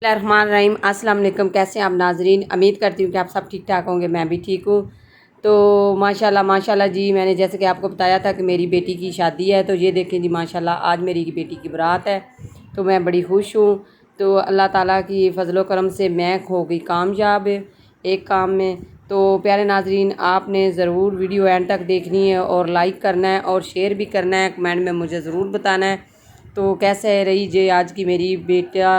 बिस्मिल्लाहिर्रहमानिर्रहीम। अस्सलाम वालेकुम। कैसे हैं आप नाजरीन? उम्मीद करती हूँ कि आप सब ठीक ठाक होंगे। मैं भी ठीक हूँ। तो माशाल्लाह माशाल्लाह जी, मैंने जैसे कि आपको बताया था कि मेरी बेटी की शादी है। तो ये देखें जी, माशाल्लाह आज मेरी बेटी की बारात है। तो मैं बड़ी खुश हूँ। तो अल्लाह ताला की फ़ज़ल करम से मैं हो गई कामयाब एक काम में। तो प्यारे नाजरीन, आपने ज़रूर वीडियो एंड तक देखनी है और लाइक करना है और शेयर भी करना है। कमेंट में मुझे ज़रूर बताना है तो कैसे रही जे आज की मेरी बेटा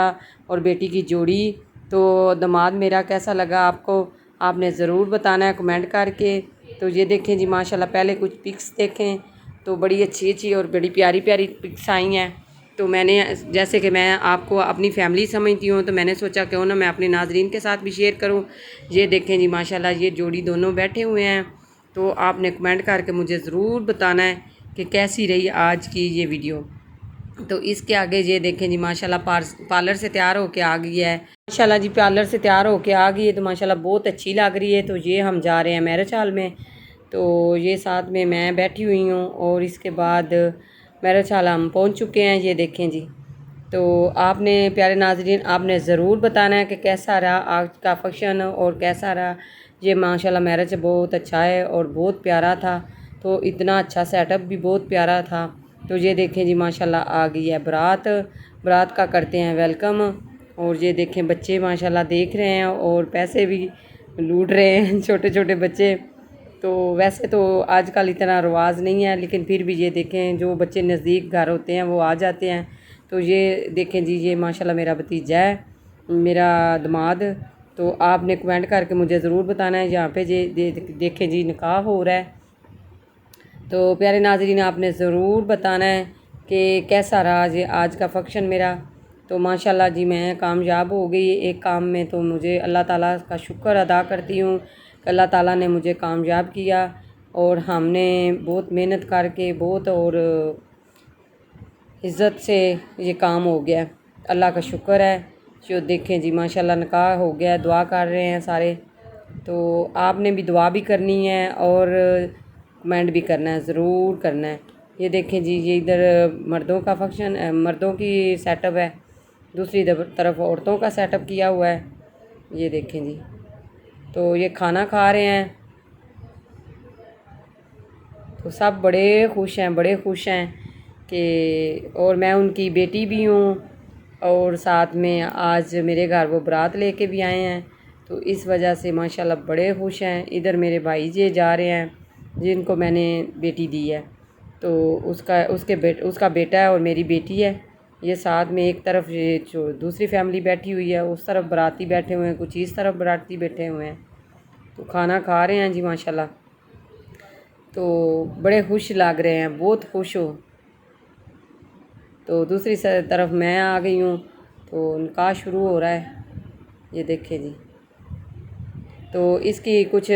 और बेटी की जोड़ी। तो दामाद मेरा कैसा लगा आपको, आपने ज़रूर बताना है कमेंट करके। तो ये देखें जी, माशाल्लाह पहले कुछ पिक्स देखें तो बड़ी अच्छी अच्छी और बड़ी प्यारी प्यारी पिक्स आई हैं। तो मैंने जैसे कि मैं आपको अपनी फैमिली समझती हूँ, तो मैंने सोचा क्यों ना मैं अपने नाजरीन के साथ भी शेयर करूँ। ये देखें जी, माशाल्लाह ये जोड़ी दोनों बैठे हुए हैं। तो आपने कमेंट करके मुझे ज़रूर बताना है कि कैसी रही आज की ये वीडियो। तो इसके आगे ये देखें जी, माशाल्लाह पार्लर से तैयार होके आ गई है। माशाल्लाह जी, पार्लर से तैयार होके आ गई है तो माशाल्लाह बहुत अच्छी लग रही है। तो ये हम जा रहे हैं मैरिज हॉल में। तो ये साथ में मैं बैठी हुई हूँ और इसके बाद मैरिज हॉल हम पहुँच चुके हैं। ये देखें जी। तो आपने प्यारे नाजरीन, आपने ज़रूर बताना है कि कैसा रहा आज का फंक्शन और कैसा रहा। ये माशाल्लाह मैरिज बहुत अच्छा है और बहुत प्यारा था। तो इतना अच्छा सेटअप भी बहुत प्यारा था। तो ये देखें जी, माशाल्लाह आ गई है बारात। बारात का करते हैं वेलकम। और ये देखें बच्चे माशाल्लाह देख रहे हैं और पैसे भी लूट रहे हैं छोटे छोटे बच्चे। तो वैसे तो आजकल इतना रिवाज नहीं है, लेकिन फिर भी ये देखें जो बच्चे नज़दीक घर होते हैं वो आ जाते हैं। तो ये देखें जी, ये माशाल्लाह मेरा भतीजा है, मेरा दामाद। तो आपने कमेंट करके मुझे ज़रूर बताना है। यहाँ पे ये देखें जी, निकाह हो रहा है। तो प्यारे नाज़रीन, आपने ज़रूर बताना है कि कैसा रहा ये आज का फंक्शन मेरा। तो माशाल्लाह जी, मैं कामयाब हो गई एक काम में। तो मुझे अल्लाह ताला का शुक्र अदा करती हूँ कि अल्लाह ताला ने मुझे कामयाब किया और हमने बहुत मेहनत करके बहुत और इज़्ज़त से ये काम हो गया। अल्लाह का शुक्र है। जो देखें जी, माशाल्लाह निकाह हो गया। दुआ कर रहे हैं सारे। तो आपने भी दुआ भी करनी है और कमेंट भी करना है, ज़रूर करना है। ये देखें जी, ये इधर मर्दों का फंक्शन, मर्दों की सेटअप है। दूसरी तरफ औरतों का सेटअप किया हुआ है। ये देखें जी। तो ये खाना खा रहे हैं। तो सब बड़े खुश हैं, बड़े खुश हैं कि और मैं उनकी बेटी भी हूँ और साथ में आज मेरे घर वो बारात लेके भी आए हैं। तो इस वजह से माशाल्लाह बड़े खुश हैं। इधर मेरे भाई जी जा रहे हैं जिनको मैंने बेटी दी है। तो उसका बेटा है और मेरी बेटी है। ये साथ में एक तरफ ये जो दूसरी फैमिली बैठी हुई है, उस तरफ बाराती बैठे हुए हैं, कुछ इस तरफ बाराती बैठे हुए हैं। तो खाना खा रहे हैं जी माशाल्लाह। तो बड़े खुश लग रहे हैं, बहुत खुश हो। तो दूसरी तरफ मैं आ गई हूँ। तो निकाह शुरू हो रहा है। ये देखें जी। तो इसकी कुछ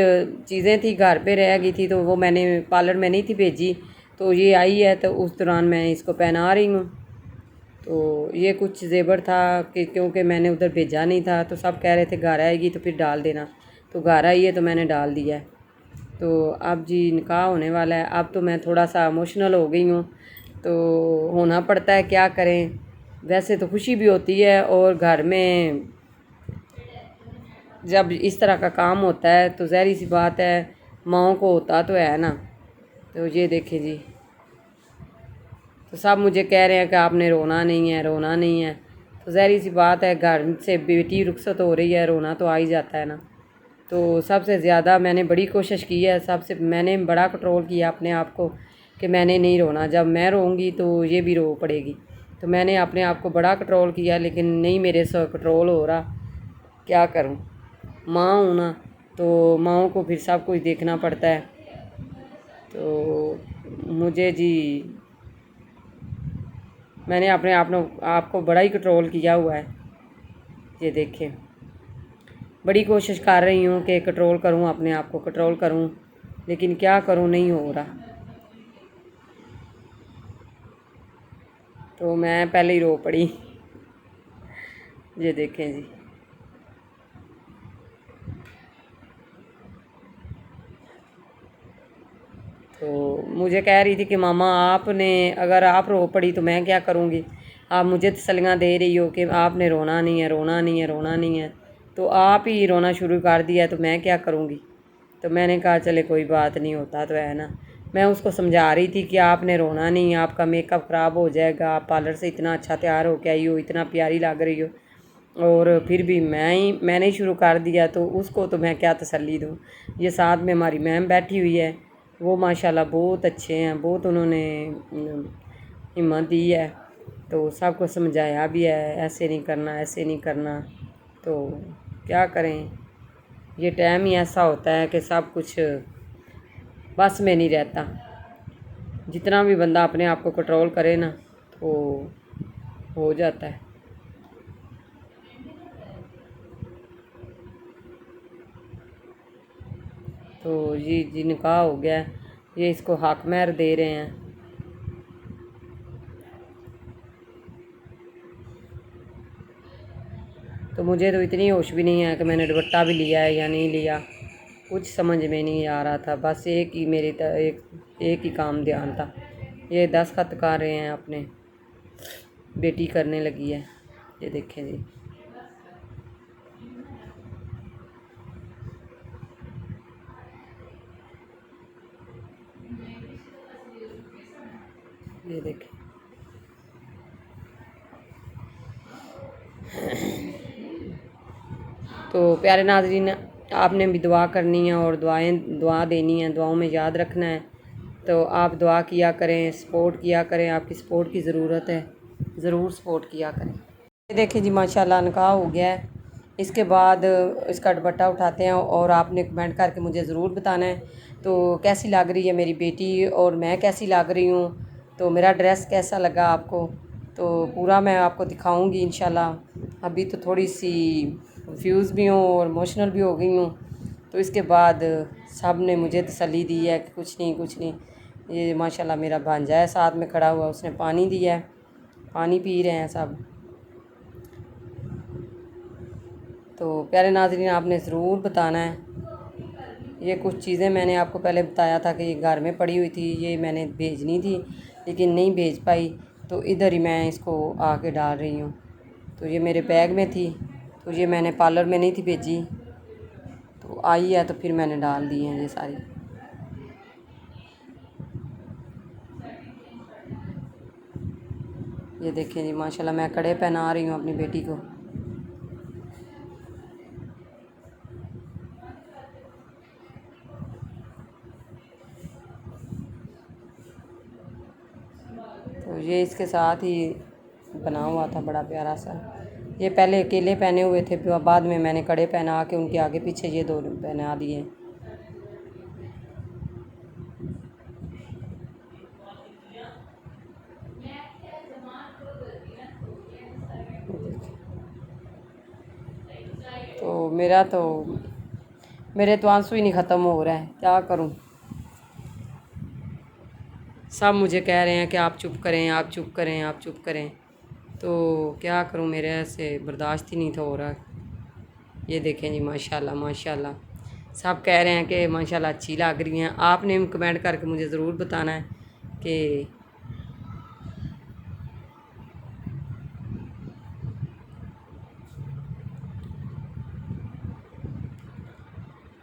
चीज़ें थी घर पे रह गई थी, तो वो मैंने पार्लर में नहीं थी भेजी। तो ये आई है तो उस दौरान मैं इसको पहना रही हूँ। तो ये कुछ ज़ेवर था कि क्योंकि मैंने उधर भेजा नहीं था, तो सब कह रहे थे घर आएगी तो फिर डाल देना। तो घर आई है तो मैंने डाल दिया है। तो अब जी निकाह होने वाला है। अब तो मैं थोड़ा सा इमोशनल हो गई हूँ। तो होना पड़ता है, क्या करें। वैसे तो खुशी भी होती है और घर में जब इस तरह का काम होता है तो ज़ाहिर सी बात है माँओं को होता तो है ना। तो ये देखें जी। तो सब मुझे कह रहे हैं कि आपने रोना नहीं है, रोना नहीं है। तो ज़ाहिर सी बात है, घर से बेटी रुखसत हो रही है, रोना तो आ ही जाता है ना। तो सबसे ज़्यादा मैंने बड़ी कोशिश की है, सबसे मैंने बड़ा कंट्रोल किया अपने आप को कि मैंने नहीं रोना। जब मैं रोऊंगी तो ये भी रो पड़ेगी। तो मैंने अपने आप को बड़ा कंट्रोल किया, लेकिन नहीं मेरे से कंट्रोल हो रहा। क्या करूं, माँ हूँ ना, तो माँओं को फिर सब कुछ देखना पड़ता है। तो मुझे जी, मैंने अपने आप को बड़ा ही कंट्रोल किया हुआ है। ये देखें, बड़ी कोशिश कर रही हूँ कि कंट्रोल करूँ, अपने आप को कंट्रोल करूँ, लेकिन क्या करूँ, नहीं हो रहा। तो मैं पहले ही रो पड़ी। ये देखें जी। तो मुझे कह रही थी कि मामा आपने, अगर आप रो पड़ी तो मैं क्या करूँगी। आप मुझे तसल्लियाँ दे रही हो कि आपने रोना नहीं है, रोना नहीं है, रोना नहीं है, तो आप ही रोना शुरू कर दिया तो मैं क्या करूँगी। तो मैंने कहा चले कोई बात नहीं, होता तो है ना। मैं उसको समझा रही थी कि आपने रोना नहीं, आपका मेकअप ख़राब हो जाएगा, आप पार्लर से इतना अच्छा तैयार होके आई हो, इतना प्यारी लग रही हो, और फिर भी मैंने ही शुरू कर दिया, तो उसको तो मैं क्या तसल्ली दूँ। ये साथ में हमारी मैम बैठी हुई है, वो माशाल्लाह बहुत अच्छे हैं, बहुत उन्होंने हिम्मत दी है, तो सबको समझाया भी है ऐसे नहीं करना, ऐसे नहीं करना। तो क्या करें, ये टाइम ही ऐसा होता है कि सब कुछ बस में नहीं रहता। जितना भी बंदा अपने आप को कंट्रोल करे ना तो हो जाता है। तो ये जी निकाह हो गया, ये इसको हक महर दे रहे हैं। तो मुझे तो इतनी होश भी नहीं है कि मैंने दुपट्टा भी लिया है या नहीं लिया, कुछ समझ में नहीं आ रहा था। बस एक ही एक ही काम ध्यान था। ये दस्तखत कर रहे हैं, अपने बेटी करने लगी है, ये देखें जी। ये देखें, तो प्यारे नाज़रीन, आपने भी दुआ करनी है और दुआ देनी है, दुआओं में याद रखना है। तो आप दुआ किया करें, सपोर्ट किया करें, आपकी सपोर्ट की ज़रूरत है, ज़रूर सपोर्ट किया करें। ये देखिए जी माशाल्लाह निकाह हो गया है। इसके बाद इसका दुपट्टा उठाते हैं और आपने कमेंट करके मुझे ज़रूर बताना है तो कैसी लग रही है मेरी बेटी और मैं कैसी लग रही हूँ, तो मेरा ड्रेस कैसा लगा आपको, तो पूरा मैं आपको दिखाऊंगी इंशाल्लाह। अभी तो थोड़ी सी कंफ्यूज़ भी हूँ और इमोशनल भी हो गई हूँ। तो इसके बाद सब ने मुझे तसल्ली दी है कि कुछ नहीं कुछ नहीं। ये माशाल्लाह मेरा भांजा है साथ में खड़ा हुआ, उसने पानी दिया है, पानी पी रहे हैं सब। तो प्यारे नाज़रीन, आपने ज़रूर बताना है। ये कुछ चीज़ें मैंने आपको पहले बताया था कि ये घर में पड़ी हुई थी, ये मैंने भेजनी थी लेकिन नहीं भेज पाई, तो इधर ही मैं इसको आके डाल रही हूँ। तो ये मेरे बैग में थी, तो ये मैंने पार्लर में नहीं थी भेजी, तो आई है तो फिर मैंने डाल दी हैं ये सारी। ये देखें जी माशाल्लाह, मैं कड़े पहना रही हूँ अपनी बेटी को। तो ये इसके साथ ही बना हुआ था बड़ा प्यारा सा। ये पहले अकेले पहने हुए थे, फिर बाद में मैंने कड़े पहना के उनके आगे पीछे ये दो पहना दिए। तो मेरे तो आंसू ही नहीं ख़त्म हो रहा है, क्या करूं। सब मुझे कह रहे हैं कि आप चुप करें, आप चुप करें, आप चुप करें, तो क्या करूं, मेरे से बर्दाश्त ही नहीं था हो रहा। ये देखें जी माशाल्लाह माशाल्लाह, सब कह रहे हैं कि माशाल्लाह अच्छी लग रही हैं। आपने भी कमेंट करके मुझे ज़रूर बताना है कि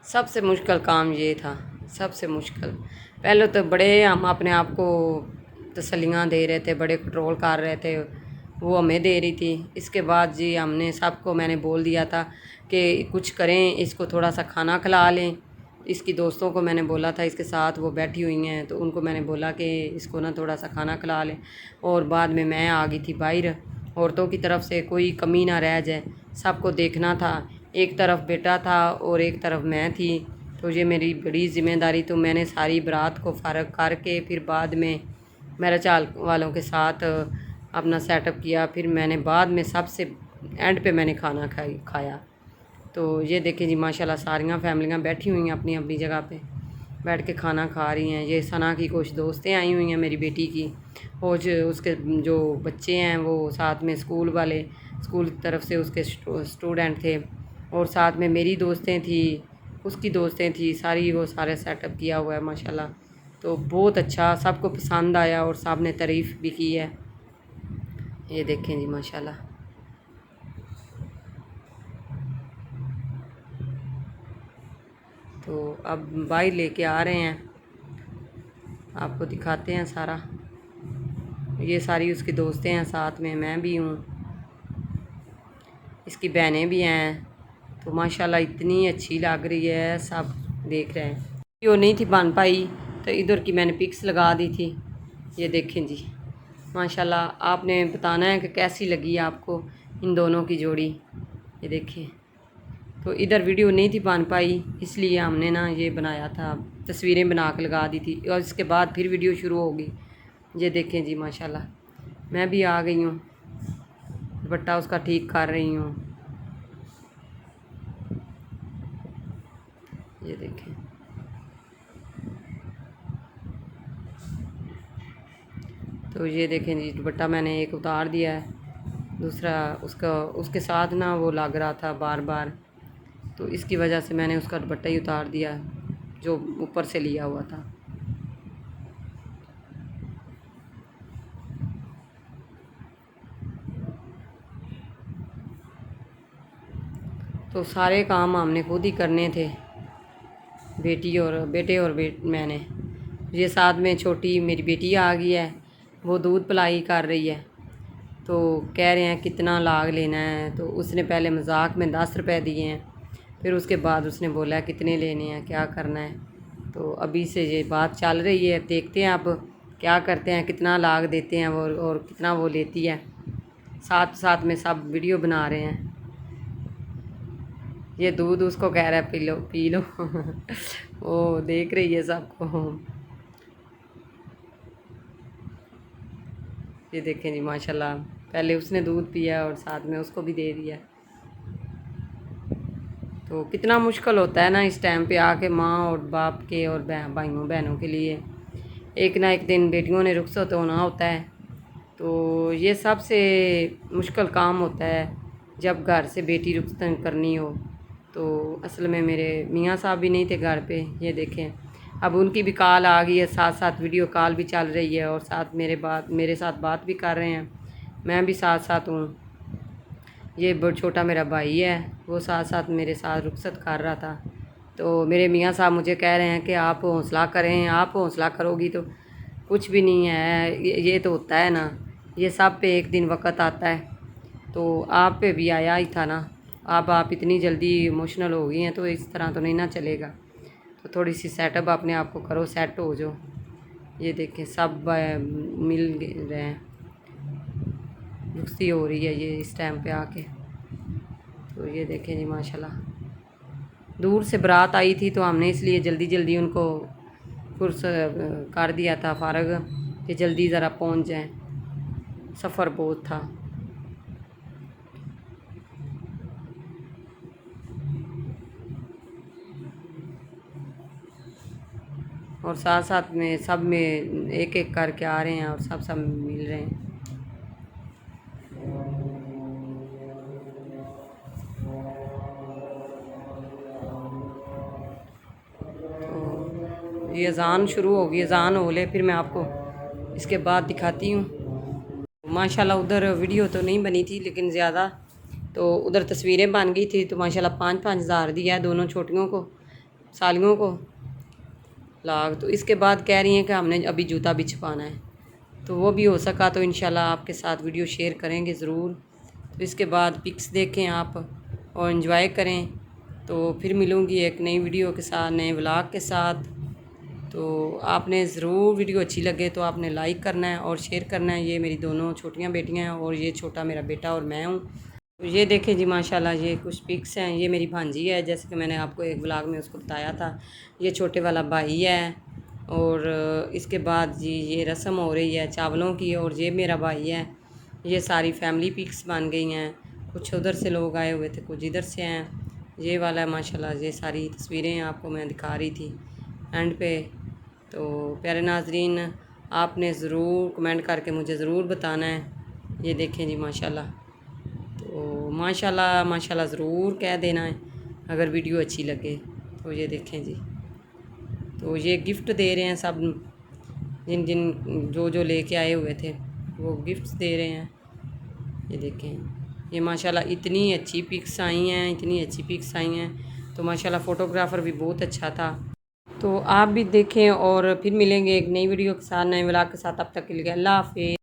सबसे मुश्किल काम ये था, सबसे मुश्किल। पहले तो बड़े हम अपने आप को तसल्लियाँ दे रहे थे, बड़े कंट्रोल कर रहे थे, वो हमें दे रही थी। इसके बाद जी हमने सबको मैंने बोल दिया था कि कुछ करें, इसको थोड़ा सा खाना खिला लें। इसकी दोस्तों को मैंने बोला था, इसके साथ वो बैठी हुई हैं, तो उनको मैंने बोला कि इसको ना थोड़ा सा खाना खिला लें। और बाद में मैं आ गई थी बाहर, औरतों की तरफ से कोई कमी ना रह जाए, सबको देखना था। एक तरफ बेटा था और एक तरफ मैं थी, तो ये मेरी बड़ी ज़िम्मेदारी। तो मैंने सारी बारात को फ़ारग करके फिर बाद में मेरा चाल वालों के साथ अपना सेटअप किया, फिर मैंने बाद में सबसे एंड पे मैंने खाना खाया। तो ये देखें जी माशाल्लाह, सारियां फैमिलियां बैठी हुई हैं अपनी अपनी जगह पे बैठ के खाना खा रही हैं। ये सना की कुछ दोस्तें आई हुई हैं मेरी बेटी की, और जो उसके जो बच्चे हैं वो साथ में स्कूल वाले, स्कूल की तरफ से उसके स्टूडेंट थे, और साथ में मेरी दोस्तें थी, उसकी दोस्तें थी सारी, वो सारे सेटअप किया हुआ है माशाल्लाह। तो बहुत अच्छा, सबको पसंद आया और सब ने तारीफ़ भी की है। ये देखें जी माशाल्लाह। तो अब भाई लेके आ रहे हैं, आपको दिखाते हैं सारा। ये सारी उसकी दोस्तें हैं, साथ में मैं भी हूँ, इसकी बहनें भी हैं। तो माशाल्लाह इतनी अच्छी लग रही है, सब देख रहे हैं। वीडियो नहीं थी बन पाई तो इधर की मैंने पिक्स लगा दी थी। ये देखें जी माशाल्लाह, आपने बताना है कि कैसी लगी आपको इन दोनों की जोड़ी। ये देखें, तो इधर वीडियो नहीं थी बन पाई, इसलिए हमने ना ये बनाया था, तस्वीरें बना के लगा दी थी और इसके बाद फिर वीडियो शुरू होगी। ये देखें जी माशाल्लाह, मैं भी आ गई हूँ, दुपट्टा उसका ठीक कर रही हूँ। ये देखें, तो ये देखें जी दुपट्टा मैंने एक उतार दिया है, दूसरा उसका उसके साथ ना वो लग रहा था बार बार, तो इसकी वजह से मैंने उसका दुपट्टा ही उतार दिया जो ऊपर से लिया हुआ था। तो सारे काम हमने खुद ही करने थे, बेटी और बेटे और मैंने। ये साथ में छोटी मेरी बेटी आ गई है, वो दूध पिलाई कर रही है। तो कह रहे हैं कितना लाग लेना है, तो उसने पहले मजाक में 10 रुपए दिए हैं, फिर उसके बाद उसने बोला कितने लेने हैं, क्या करना है। तो अभी से ये बात चल रही है, देखते हैं अब क्या करते हैं, कितना लाग देते हैं वो और कितना वो लेती है। साथ साथ में सब वीडियो बना रहे हैं। ये दूध उसको कह रहा है पी लो पी लो वो देख रही है सबको। ये देखें जी माशाल्लाह, पहले उसने दूध पिया और साथ में उसको भी दे दिया। तो कितना मुश्किल होता है ना इस टाइम पे आके माँ और बाप के और भाइयों बहनों के लिए, एक ना एक दिन बेटियों ने रुखसत होना होता है। तो ये सबसे मुश्किल काम होता है जब घर से बेटी रुखसत करनी हो। तो असल में मेरे मियाँ साहब भी नहीं थे घर पे। ये देखें, अब उनकी भी कॉल आ गई है, साथ साथ वीडियो कॉल भी चल रही है और साथ मेरे साथ बात भी कर रहे हैं, मैं भी साथ साथ हूँ। ये बहुत छोटा मेरा भाई है, वो साथ साथ मेरे साथ रुखसत कर रहा था। तो मेरे मियाँ साहब मुझे कह रहे हैं कि आप हौसला करें, आप हौसला करोगी तो कुछ भी नहीं है, ये तो होता है ना, ये सब पे एक दिन वक़्त आता है। तो आप पे भी आया ही था ना, अब आप इतनी जल्दी इमोशनल हो गई हैं तो इस तरह तो नहीं ना चलेगा। तो थोड़ी सी सेटअप अपने आप को करो, सेट हो जाओ। ये देखें सब मिल रहे हैं, रुखसी हो रही है ये इस टाइम पे आके। तो ये देखें जी माशाल्लाह, दूर से बारात आई थी तो हमने इसलिए जल्दी जल्दी उनको कर दिया था फ़ारग कि जल्दी ज़रा पहुंच जाएं, सफ़र बहुत था। और साथ साथ में सब में एक एक करके आ रहे हैं और सब सब मिल रहे हैं। तो ये अज़ान शुरू होगी, अज़ान हो ले फिर मैं आपको इसके बाद दिखाती हूँ। माशाल्लाह उधर वीडियो तो नहीं बनी थी लेकिन ज़्यादा, तो उधर तस्वीरें बन गई थी। तो माशाल्लाह 5-5 हज़ार दिया है दोनों छोटियों को, सालियों को लाग। तो इसके बाद कह रही हैं कि हमने अभी जूता भी छपाना है, तो वो भी हो सका तो इंशाल्लाह आपके साथ वीडियो शेयर करेंगे ज़रूर। तो इसके बाद पिक्स देखें आप और इन्जॉय करें। तो फिर मिलूँगी एक नई वीडियो के साथ, नए व्लॉग के साथ। तो आपने ज़रूर वीडियो अच्छी लगे तो आपने लाइक करना है और शेयर करना है। ये मेरी दोनों छोटियाँ बेटियाँ हैं और ये छोटा मेरा बेटा और मैं हूँ। तो ये देखें जी माशाल्लाह, ये कुछ पिक्स हैं। ये मेरी भांजी है, जैसे कि मैंने आपको एक व्लॉग में उसको बताया था। ये छोटे वाला भाई है और इसके बाद जी ये रस्म हो रही है चावलों की और ये मेरा भाई है। ये सारी फैमिली पिक्स बन गई हैं, कुछ उधर से लोग आए हुए थे, कुछ इधर से हैं। ये वाला है माशाल्लाह, ये सारी तस्वीरें आपको मैं दिखा रही थी एंड पे। तो प्यारे नाजरीन, आपने ज़रूर कमेंट करके मुझे ज़रूर बताना है। ये देखें जी माशाल्लाह, तो माशाल्लाह माशाल्लाह ज़रूर कह देना है अगर वीडियो अच्छी लगे। तो ये देखें जी, तो ये गिफ्ट दे रहे हैं सब, जिन जिन जो जो लेके आए हुए थे वो गिफ्ट्स दे रहे हैं। ये देखें, ये माशाल्लाह इतनी अच्छी पिक्स आई हैं, इतनी अच्छी पिक्स आई हैं। तो माशाल्लाह फ़ोटोग्राफ़र भी बहुत अच्छा था। तो आप भी देखें और फिर मिलेंगे एक नई वीडियो के साथ, नए व्लॉग के साथ। अब तक के लिए अल्लाह हाफ़िज़।